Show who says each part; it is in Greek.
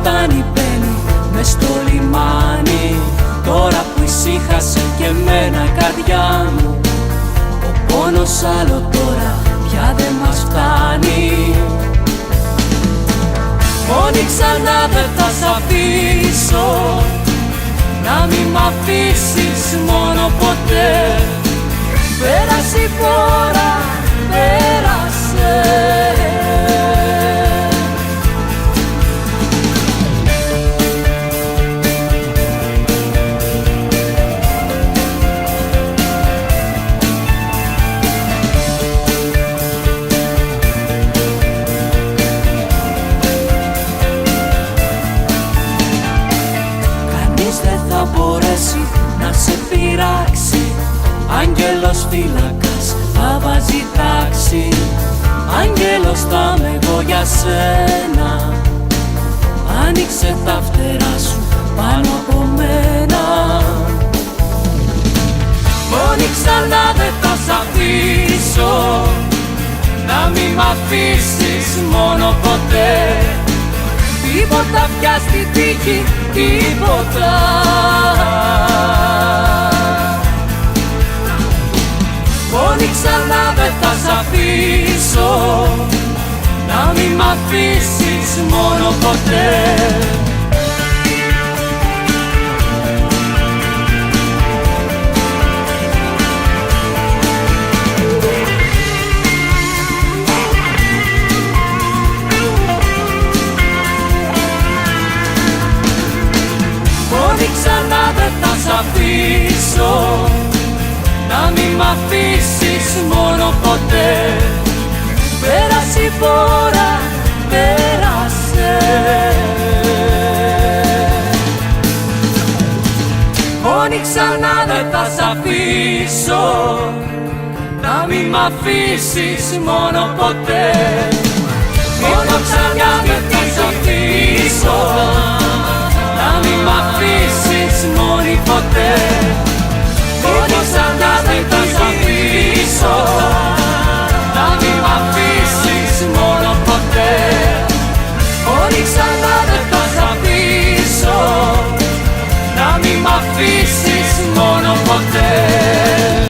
Speaker 1: φτάνει μπαίνει μες στο λιμάνι. Τώρα που ησύχασε και εμένα η καρδιά μου, ο πόνος άλλο τώρα πια δεν μας φτάνει. Μόνη ξανά δεν θα σ' αφήσω, να μη μ' αφήσεις μόνο ποτέ. Πέρασε η φορά, πέρασε. Δεν θα μπορέσει να σε πειράξει. Άγγελος φύλακας θα βάζει τάξη. Άγγελος θα είμαι εγώ για σένα. Άνοιξε τα φτερά σου πάνω από μένα. Μόνη ξανά δεν θα σ' αφήσω, να μη μ' αφήσεις μόνο ποτέ. Τίποτα πια στη τύχη, τίποτα. Μόνη ξανά δεν θα σ' αφήσω, να μη μ' αφήσεις μόνο ποτέ. Ξανά δεν θα σ' αφήσω, να μη μ' αφήσεις μόνο ποτέ. Πέρασε η φορά, πέρασε. Μόνη ξανά δεν θα σ' αφήσω, να μη μ' αφήσεις μόνο ποτέ. Μόνο ξανά δεν θα σ' αφήσω, να μη μ' αφήσεις μόνη ποτέ. Μόνη ξανά δεν